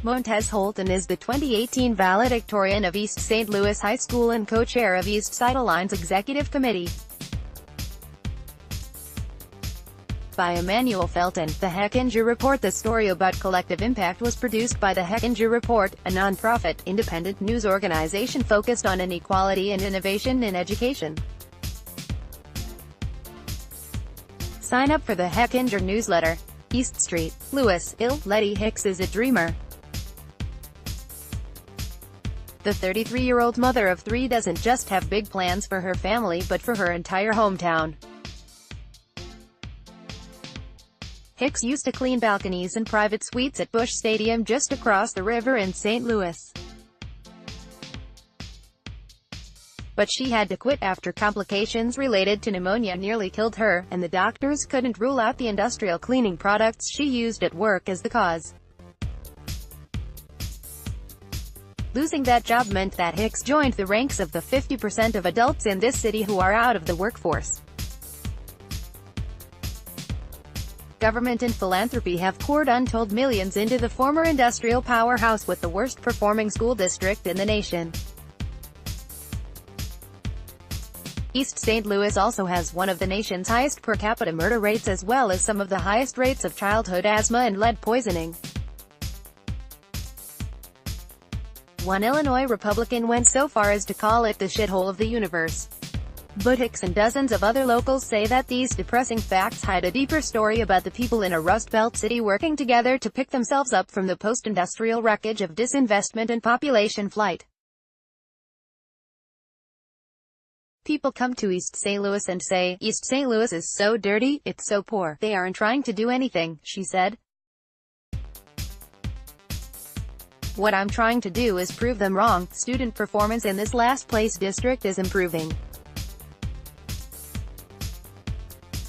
Montez Holton is the 2018 valedictorian of East St. Louis High School and co-chair of East Sideline's Executive Committee. By Emmanuel Felton, The Hechinger Report. The story about collective impact was produced by The Hechinger Report, a non-profit, independent news organization focused on inequality and innovation in education. Sign up for the Hechinger newsletter. East St. Louis, Letty Hicks is a dreamer. The 33-year-old mother of three doesn't just have big plans for her family but for her entire hometown. Hicks used to clean balconies and private suites at Busch Stadium just across the river in St. Louis. But she had to quit after complications related to pneumonia nearly killed her, and the doctors couldn't rule out the industrial cleaning products she used at work as the cause. Losing that job meant that Hicks joined the ranks of the 50% of adults in this city who are out of the workforce. Government and philanthropy have poured untold millions into the former industrial powerhouse with the worst-performing school district in the nation. East St. Louis also has one of the nation's highest per capita murder rates as well as some of the highest rates of childhood asthma and lead poisoning. One Illinois Republican went so far as to call it the shithole of the universe. But Hicks and dozens of other locals say that these depressing facts hide a deeper story about the people in a Rust Belt city working together to pick themselves up from the post-industrial wreckage of disinvestment and population flight. People come to East St. Louis and say, "East St. Louis is so dirty, it's so poor, they aren't trying to do anything," she said. "What I'm trying to do is prove them wrong. Student performance in this last-place district is improving.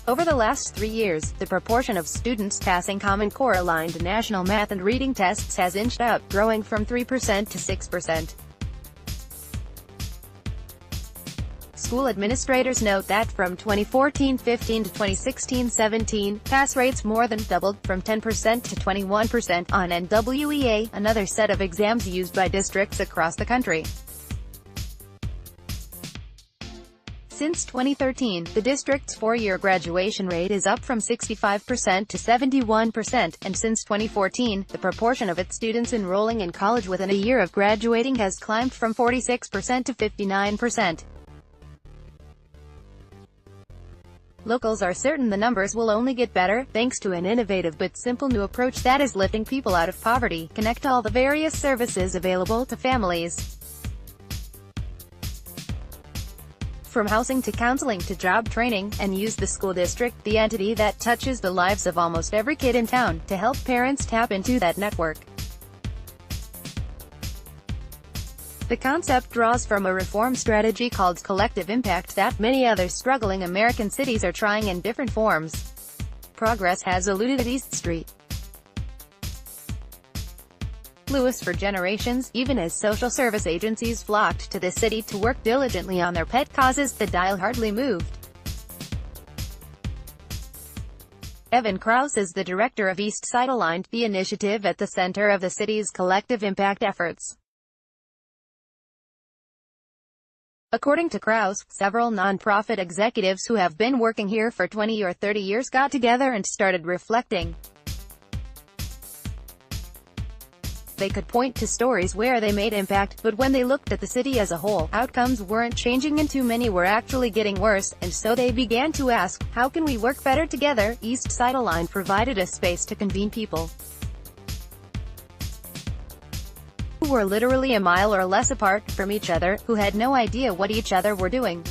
Over the last 3 years, the proportion of students passing Common Core-aligned national math and reading tests has inched up, growing from 3% to 6%. School administrators note that from 2014-15 to 2016-17, pass rates more than doubled, from 10% to 21% on NWEA, another set of exams used by districts across the country. Since 2013, the district's four-year graduation rate is up from 65% to 71%, and since 2014, the proportion of its students enrolling in college within a year of graduating has climbed from 46% to 59%. Locals are certain the numbers will only get better, thanks to an innovative but simple new approach that is lifting people out of poverty, connect all the various services available to families. From housing to counseling to job training, and use the school district, the entity that touches the lives of almost every kid in town, to help parents tap into that network. The concept draws from a reform strategy called collective impact that many other struggling American cities are trying in different forms. Progress has eluded East St. Louis for generations, even as social service agencies flocked to the city to work diligently on their pet causes, the dial hardly moved. Evan Krause is the director of East Sidelined, the initiative at the center of the city's collective impact efforts. According to Krause, several nonprofit executives who have been working here for 20 or 30 years got together and started reflecting. They could point to stories where they made impact, but when they looked at the city as a whole, outcomes weren't changing and too many were actually getting worse, and so they began to ask, how can we work better together? East Sideline provided a space to convene people who were literally a mile or less apart from each other, who had no idea what each other were doing.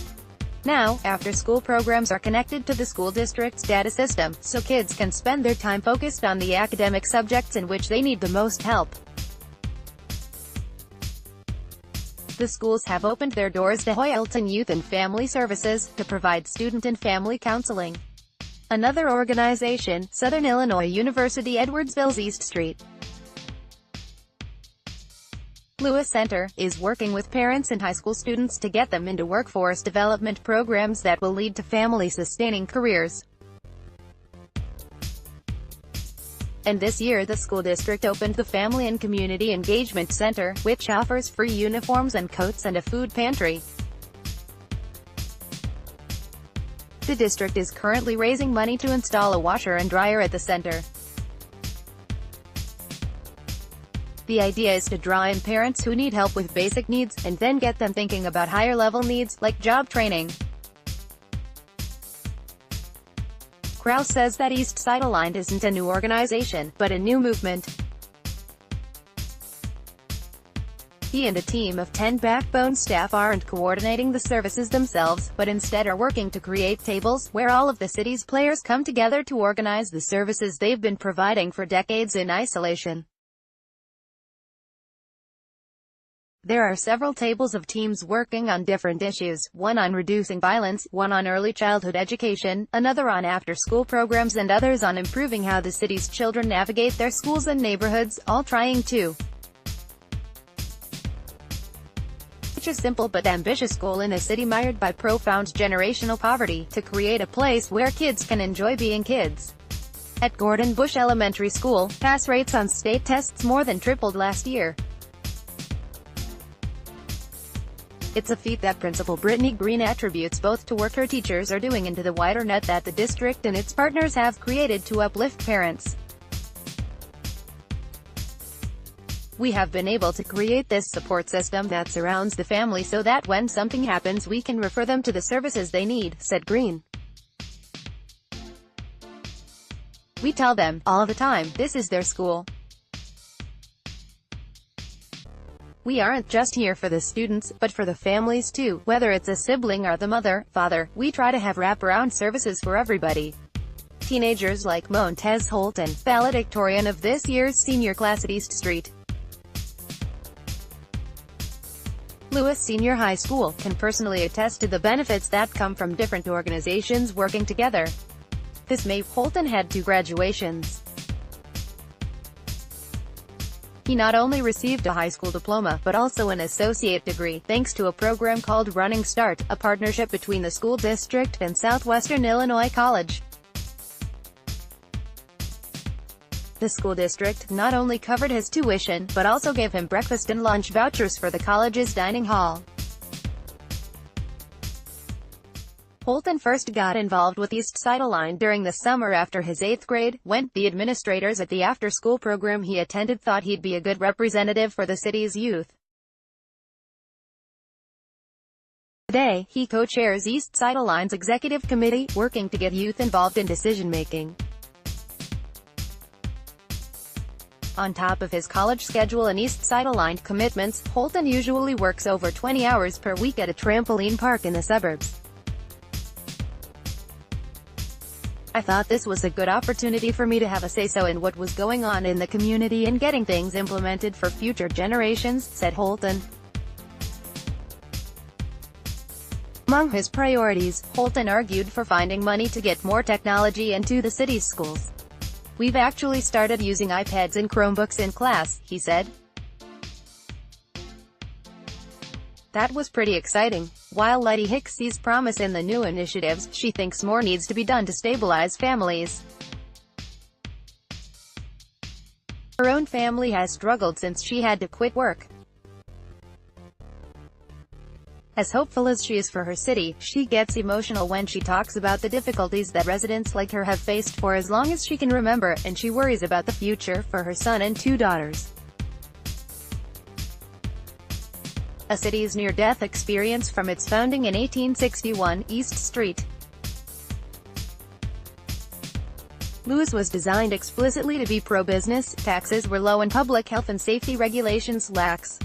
Now, after-school programs are connected to the school district's data system, so kids can spend their time focused on the academic subjects in which they need the most help. The schools have opened their doors to Hoyleton Youth and Family Services, to provide student and family counseling. Another organization, Southern Illinois University Edwardsville's East St. Louis Center, is working with parents and high school students to get them into workforce development programs that will lead to family-sustaining careers. And this year the school district opened the Family and Community Engagement Center, which offers free uniforms and coats and a food pantry. The district is currently raising money to install a washer and dryer at the center. The idea is to draw in parents who need help with basic needs, and then get them thinking about higher-level needs, like job training. Kraus says that East Side Aligned isn't a new organization, but a new movement. He and a team of 10 backbone staff aren't coordinating the services themselves, but instead are working to create tables, where all of the city's players come together to organize the services they've been providing for decades in isolation. There are several tables of teams working on different issues, one on reducing violence, one on early childhood education, another on after-school programs, and others on improving how the city's children navigate their schools and neighborhoods, all trying to reach a simple but ambitious goal in a city mired by profound generational poverty, to create a place where kids can enjoy being kids. At Gordon Bush Elementary School, pass rates on state tests more than tripled last year. It's a feat that Principal Brittany Green attributes both to work her teachers are doing and to the wider net that the district and its partners have created to uplift parents. We have been able to create this support system that surrounds the family so that when something happens we can refer them to the services they need, said Green. We tell them, all the time, this is their school. We aren't just here for the students, but for the families too, whether it's a sibling or the mother, father. We try to have wraparound services for everybody. Teenagers like Montez Holton, valedictorian of this year's senior class at East Street Lewis Senior High School, can personally attest to the benefits that come from different organizations working together. This May, Holton had 2 graduations. He not only received a high school diploma, but also an associate degree, thanks to a program called Running Start, a partnership between the school district and Southwestern Illinois College. The school district not only covered his tuition, but also gave him breakfast and lunch vouchers for the college's dining hall. Holton first got involved with East Side Aligned during the summer after his 8th grade, when the administrators at the after-school program he attended thought he'd be a good representative for the city's youth. Today, he co-chairs East Side Aligned's executive committee, working to get youth involved in decision-making. On top of his college schedule and East Side Aligned commitments, Holton usually works over 20 hours per week at a trampoline park in the suburbs. I thought this was a good opportunity for me to have a say-so in what was going on in the community and getting things implemented for future generations, said Holton. Among his priorities, Holton argued for finding money to get more technology into the city's schools. We've actually started using iPads and Chromebooks in class, he said. That was pretty exciting. While Letty Hicks sees promise in the new initiatives, she thinks more needs to be done to stabilize families. Her own family has struggled since she had to quit work. As hopeful as she is for her city, she gets emotional when she talks about the difficulties that residents like her have faced for as long as she can remember, and she worries about the future for her son and 2 daughters. A city's near-death experience from its founding in 1861, East Street Lewis was designed explicitly to be pro-business, taxes were low and public health and safety regulations lax.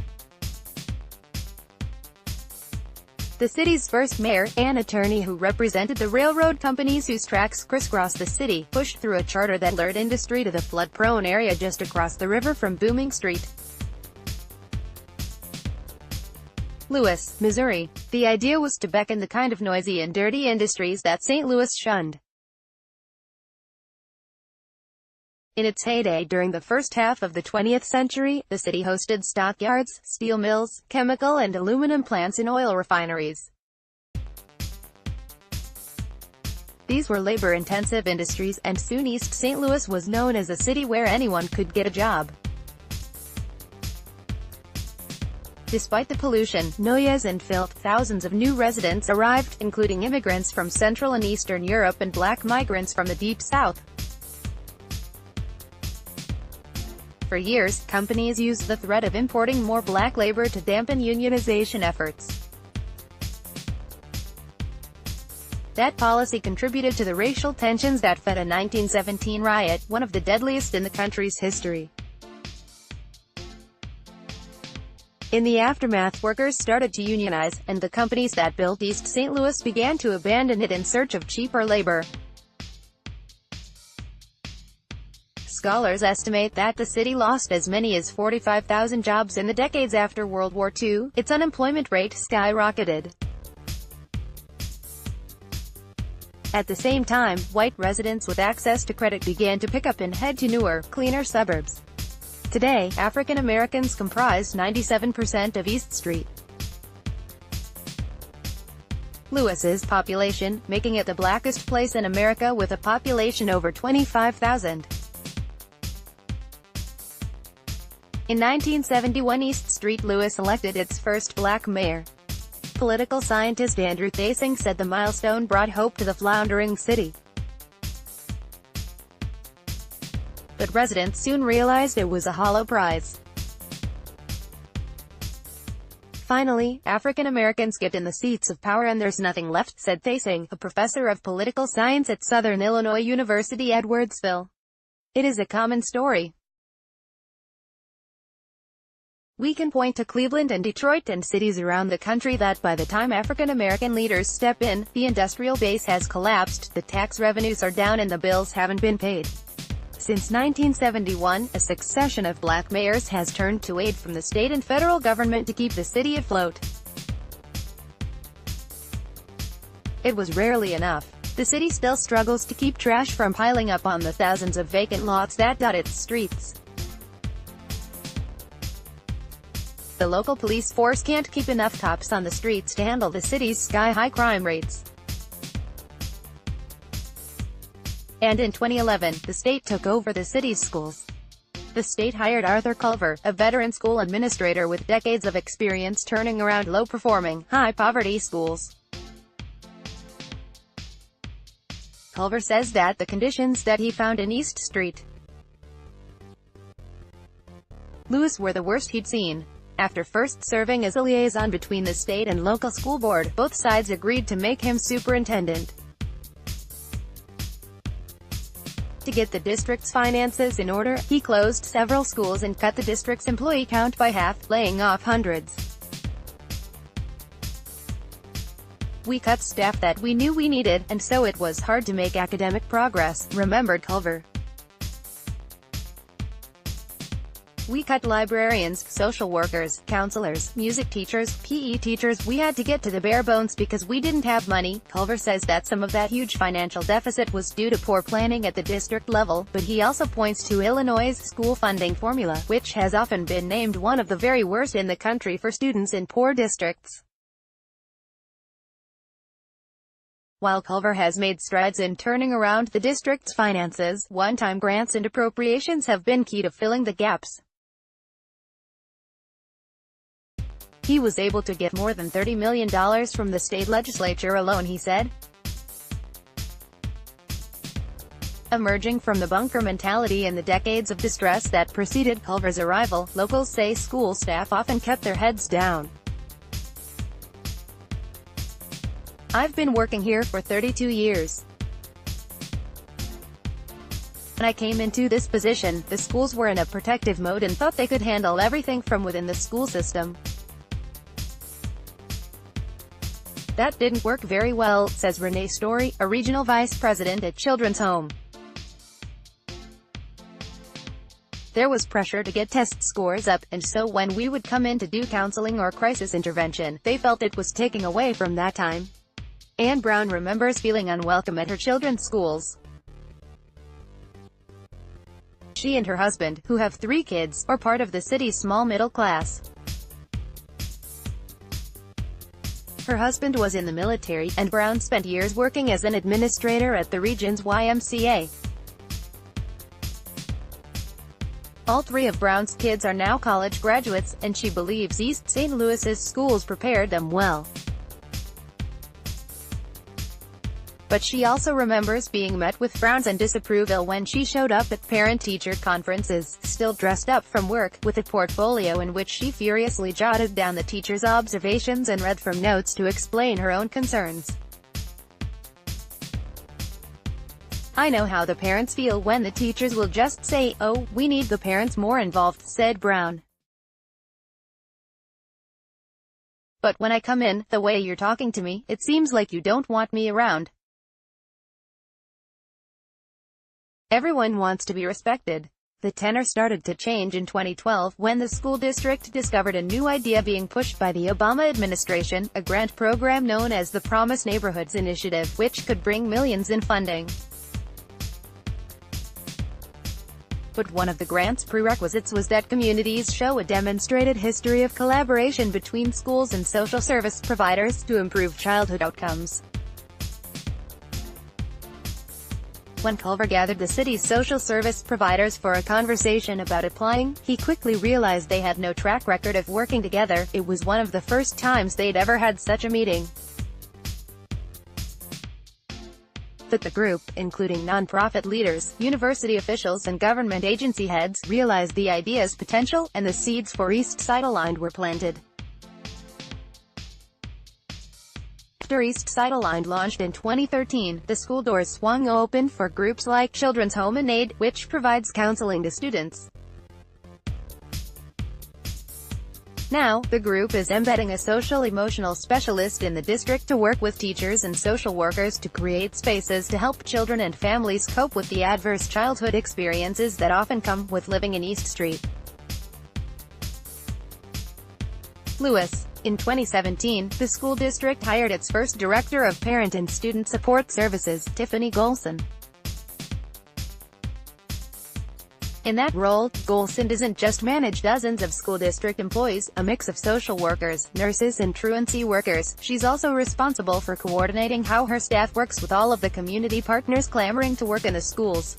The city's first mayor, an attorney who represented the railroad companies whose tracks crisscrossed the city, pushed through a charter that lured industry to the flood-prone area just across the river from booming Street Louis, Missouri. The idea was to beckon the kind of noisy and dirty industries that St. Louis shunned. In its heyday during the first half of the 20th century, the city hosted stockyards, steel mills, chemical and aluminum plants and oil refineries. These were labor-intensive industries, and soon East St. Louis was known as a city where anyone could get a job. Despite the pollution, noise and filth, thousands of new residents arrived, including immigrants from Central and Eastern Europe and black migrants from the Deep South. For years, companies used the threat of importing more black labor to dampen unionization efforts. That policy contributed to the racial tensions that fed a 1917 riot, one of the deadliest in the country's history. In the aftermath, workers started to unionize, and the companies that built East St. Louis began to abandon it in search of cheaper labor. Scholars estimate that the city lost as many as 45,000 jobs in the decades after World War II. Its unemployment rate skyrocketed. At the same time, white residents with access to credit began to pick up and head to newer, cleaner suburbs. Today, African Americans comprise 97% of East St. Louis's population, making it the blackest place in America with a population over 25,000. In 1971, East St. Louis elected its first black mayor. Political scientist Andrew Thasing said the milestone brought hope to the floundering city. But residents soon realized it was a hollow prize. Finally, African Americans get in the seats of power and there's nothing left, said Thasing, a professor of political science at Southern Illinois University Edwardsville. It is a common story. We can point to Cleveland and Detroit and cities around the country that by the time African American leaders step in, the industrial base has collapsed, the tax revenues are down and the bills haven't been paid. Since 1971, a succession of black mayors has turned to aid from the state and federal government to keep the city afloat. It was rarely enough. The city still struggles to keep trash from piling up on the thousands of vacant lots that dot its streets. The local police force can't keep enough cops on the streets to handle the city's sky-high crime rates. And in 2011, the state took over the city's schools. The state hired Arthur Culver, a veteran school administrator with decades of experience turning around low-performing, high-poverty schools. Culver says that the conditions that he found in East St. Louis were the worst he'd seen. After first serving as a liaison between the state and local school board, both sides agreed to make him superintendent. To get the district's finances in order, he closed several schools and cut the district's employee count by half, laying off hundreds. We cut staff that we knew we needed, and so it was hard to make academic progress, remembered Culver. We cut librarians, social workers, counselors, music teachers, PE teachers. We had to get to the bare bones because we didn't have money. Culver says that some of that huge financial deficit was due to poor planning at the district level, but he also points to Illinois' school funding formula, which has often been named one of the very worst in the country for students in poor districts. While Culver has made strides in turning around the district's finances, one-time grants and appropriations have been key to filling the gaps. He was able to get more than $30 million from the state legislature alone, he said. Emerging from the bunker mentality and the decades of distress that preceded Culver's arrival, locals say school staff often kept their heads down. I've been working here for 32 years. When I came into this position, the schools were in a protective mode and thought they could handle everything from within the school system. That didn't work very well, says Renee Story, a regional vice president at Children's Home. There was pressure to get test scores up, and so when we would come in to do counseling or crisis intervention, they felt it was taking away from that time. Ann Brown remembers feeling unwelcome at her children's schools. She and her husband, who have 3 kids, are part of the city's small middle class. Her husband was in the military, and Brown spent years working as an administrator at the region's YMCA. All three of Brown's kids are now college graduates, and she believes East St. Louis's schools prepared them well. But she also remembers being met with frowns and disapproval when she showed up at parent-teacher conferences, still dressed up from work, with a portfolio in which she furiously jotted down the teachers' observations and read from notes to explain her own concerns. "I know how the parents feel when the teachers will just say, 'Oh, we need the parents more involved,'" said Brown. "But when I come in, the way you're talking to me, it seems like you don't want me around. Everyone wants to be respected." The tenor started to change in 2012, when the school district discovered a new idea being pushed by the Obama administration, a grant program known as the Promise Neighborhoods Initiative, which could bring millions in funding. But one of the grant's prerequisites was that communities show a demonstrated history of collaboration between schools and social service providers to improve childhood outcomes. When Culver gathered the city's social service providers for a conversation about applying, he quickly realized they had no track record of working together. It was one of the first times they'd ever had such a meeting. That the group, including nonprofit leaders, university officials and government agency heads, realized the idea's potential, and the seeds for East Side Aligned were planted. After East Side Aligned launched in 2013, the school doors swung open for groups like Children's Home and Aid, which provides counseling to students. Now, the group is embedding a social-emotional specialist in the district to work with teachers and social workers to create spaces to help children and families cope with the adverse childhood experiences that often come with living in East Street Louis. In 2017, the school district hired its first director of parent and student support services, Tiffany Golson. In that role, Golson doesn't just manage dozens of school district employees, a mix of social workers, nurses and truancy workers. She's also responsible for coordinating how her staff works with all of the community partners clamoring to work in the schools.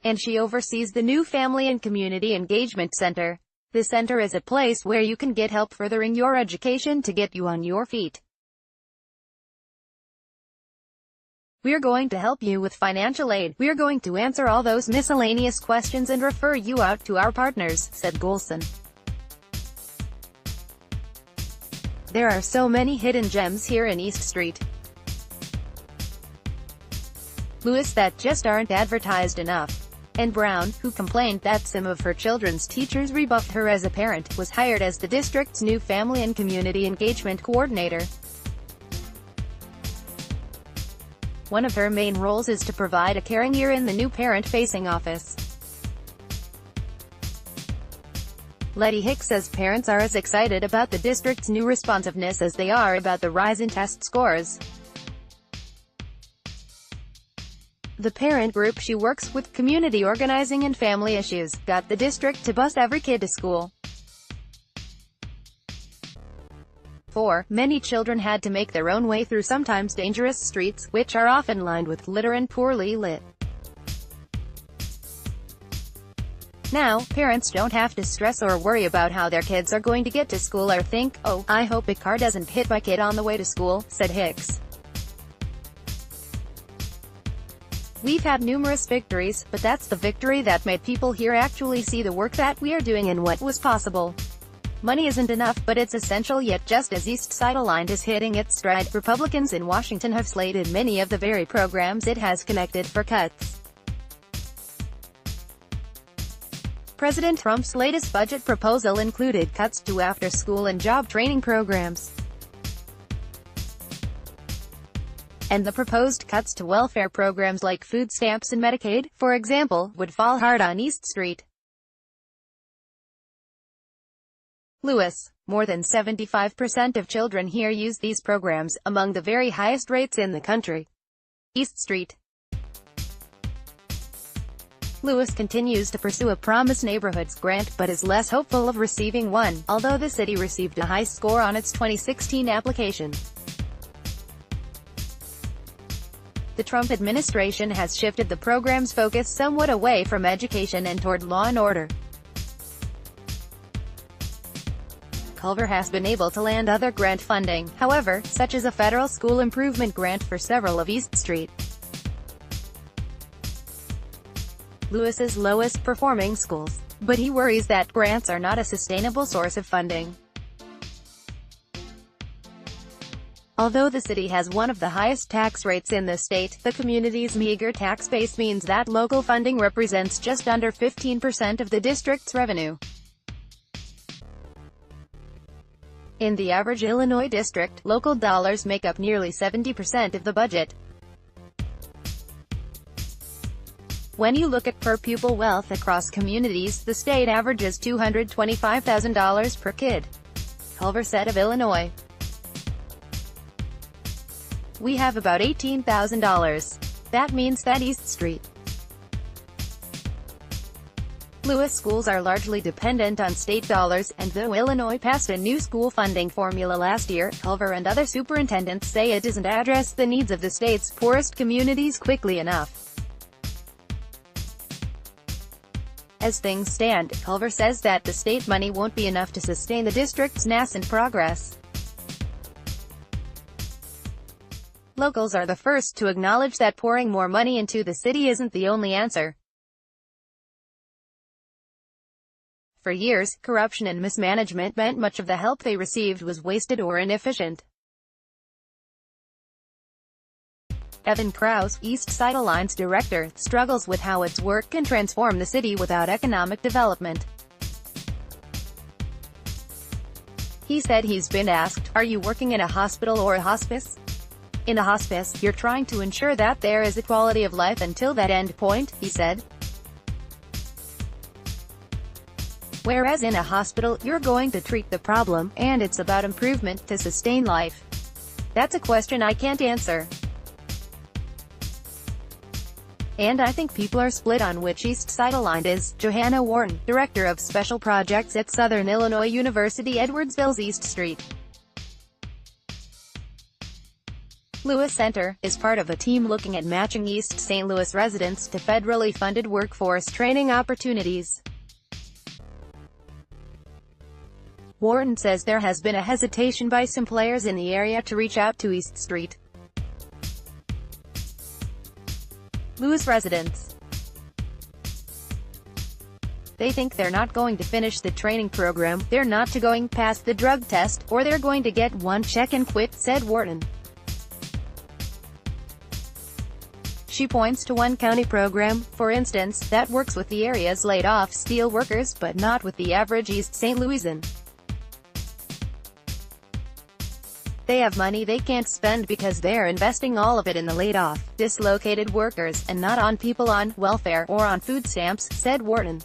And she oversees the new Family and Community Engagement Center. The center is a place where you can get help furthering your education to get you on your feet. "We're going to help you with financial aid. We're going to answer all those miscellaneous questions and refer you out to our partners," said Golson. "There are so many hidden gems here in East Street Louis that just aren't advertised enough." And Brown, who complained that some of her children's teachers rebuffed her as a parent, was hired as the district's new Family and Community Engagement Coordinator. One of her main roles is to provide a caring ear in the new parent-facing office. Letty Hicks says parents are as excited about the district's new responsiveness as they are about the rise in test scores. The parent group she works with, community organizing and family issues, got the district to bus every kid to school. 4. Many children had to make their own way through sometimes dangerous streets, which are often lined with litter and poorly lit. Now, parents don't have to stress or worry about how their kids are going to get to school or think, "Oh, I hope a car doesn't hit my kid on the way to school," said Hicks. "We've had numerous victories, but that's the victory that made people here actually see the work that we are doing and what was possible. Money isn't enough, but it's essential." Yet just as East Side Aligned is hitting its stride, Republicans in Washington have slated many of the very programs it has connected for cuts. President Trump's latest budget proposal included cuts to after-school and job training programs. And the proposed cuts to welfare programs like food stamps and Medicaid, for example, would fall hard on East Street Louis. More than 75% of children here use these programs, among the very highest rates in the country. East Street Lewis continues to pursue a Promise Neighborhoods grant but is less hopeful of receiving one, although the city received a high score on its 2016 application. The Trump administration has shifted the program's focus somewhat away from education and toward law and order. Culver has been able to land other grant funding, however, such as a federal school improvement grant for several of East Street. Lewis's lowest performing schools, but he worries that grants are not a sustainable source of funding. Although the city has one of the highest tax rates in the state, the community's meager tax base means that local funding represents just under 15% of the district's revenue. In the average Illinois district, local dollars make up nearly 70% of the budget. When you look at per-pupil wealth across communities, the state averages $225,000 per kid. Culver said of Illinois, "We have about $18,000. That means that East Street." Lewis schools are largely dependent on state dollars, and though Illinois passed a new school funding formula last year, Culver and other superintendents say it doesn't address the needs of the state's poorest communities quickly enough. As things stand, Culver says that the state money won't be enough to sustain the district's nascent progress. Locals are the first to acknowledge that pouring more money into the city isn't the only answer. For years, corruption and mismanagement meant much of the help they received was wasted or inefficient. Evan Krause, East Side Alliance director, struggles with how its work can transform the city without economic development. He said he's been asked, "Are you working in a hospital or a hospice?" "In a hospice, you're trying to ensure that there is a quality of life until that end point," he said. "Whereas in a hospital, you're going to treat the problem, and it's about improvement to sustain life. That's a question I can't answer. And I think people are split on which East Side aligned is." Johanna Wharton, director of special projects at Southern Illinois University Edwardsville's East Street Lewis Center, is part of a team looking at matching East St. Louis residents to federally funded workforce training opportunities. Wharton says there has been a hesitation by some players in the area to reach out to East Street Louis residents. They think they're not going to finish the training program, they're not going past the drug test, or they're going to get one check and quit, said Wharton. She points to one county program, for instance, that works with the area's laid-off steel workers but not with the average East St. Louisan. They have money they can't spend because they're investing all of it in the laid-off, dislocated workers, and not on people on welfare or on food stamps, said Wharton.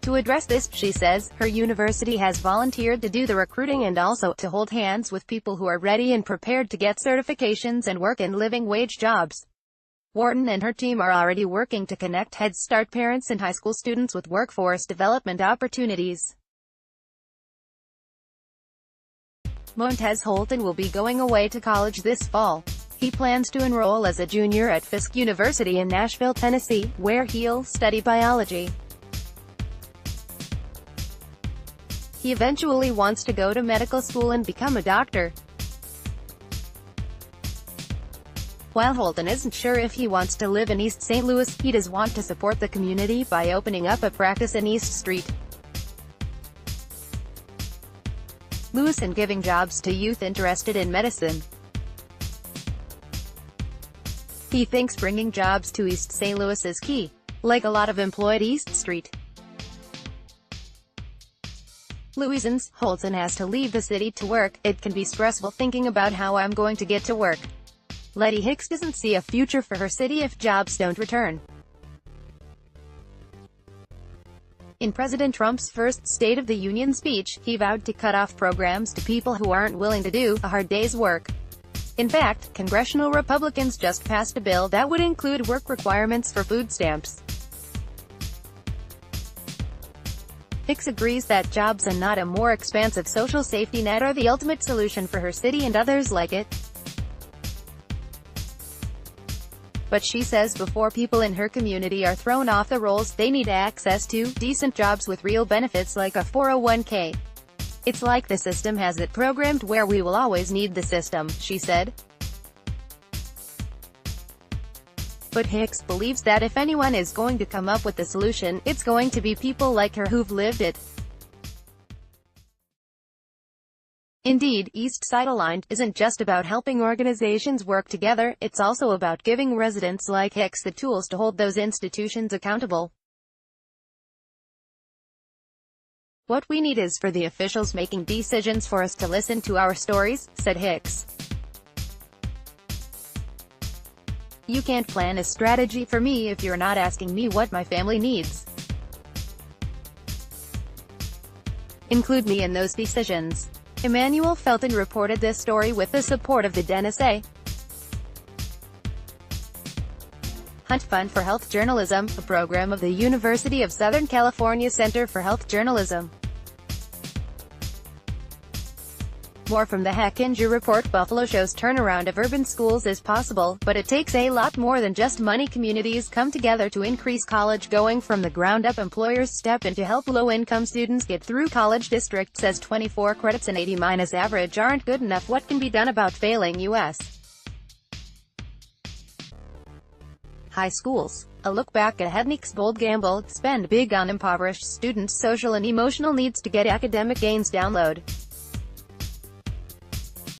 To address this, she says, her university has volunteered to do the recruiting and also to hold hands with people who are ready and prepared to get certifications and work in living wage jobs. Wharton and her team are already working to connect Head Start parents and high school students with workforce development opportunities. Montez Holton will be going away to college this fall. He plans to enroll as a junior at Fisk University in Nashville, Tennessee, where he'll study biology. He eventually wants to go to medical school and become a doctor. While Holton isn't sure if he wants to live in East St. Louis, he does want to support the community by opening up a practice in East Street Louis and giving jobs to youth interested in medicine. He thinks bringing jobs to East St. Louis is key. Like a lot of employed East Street Louisans, Holton has to leave the city to work. "It can be stressful thinking about how I'm going to get to work." Letty Hicks doesn't see a future for her city if jobs don't return. In President Trump's first State of the Union speech, he vowed to cut off programs to people who aren't willing to do a hard day's work. In fact, congressional Republicans just passed a bill that would include work requirements for food stamps. Hicks agrees that jobs and not a more expansive social safety net are the ultimate solution for her city and others like it. But she says before people in her community are thrown off the rolls, they need access to decent jobs with real benefits like a 401k. It's like the system has it programmed where we will always need the system, she said. But Hicks believes that if anyone is going to come up with the solution, it's going to be people like her who've lived it. Indeed, East Side Aligned isn't just about helping organizations work together, it's also about giving residents like Hicks the tools to hold those institutions accountable. What we need is for the officials making decisions for us to listen to our stories, said Hicks. You can't plan a strategy for me if you're not asking me what my family needs. Include me in those decisions. Emmanuel Felton reported this story with the support of the Dennis A. Hunt Fund for Health Journalism, a program of the University of Southern California Center for Health Journalism. More from the Hechinger Report. Buffalo shows turnaround of urban schools is possible, but it takes a lot more than just money. Communities come together to increase college going from the ground up. Employers step in to help low-income students get through college. District says 24 credits and 80- average aren't good enough. What can be done about failing U.S. high schools? A look back at Hednick's bold gamble, spend big on impoverished students' social and emotional needs to get academic gains. Download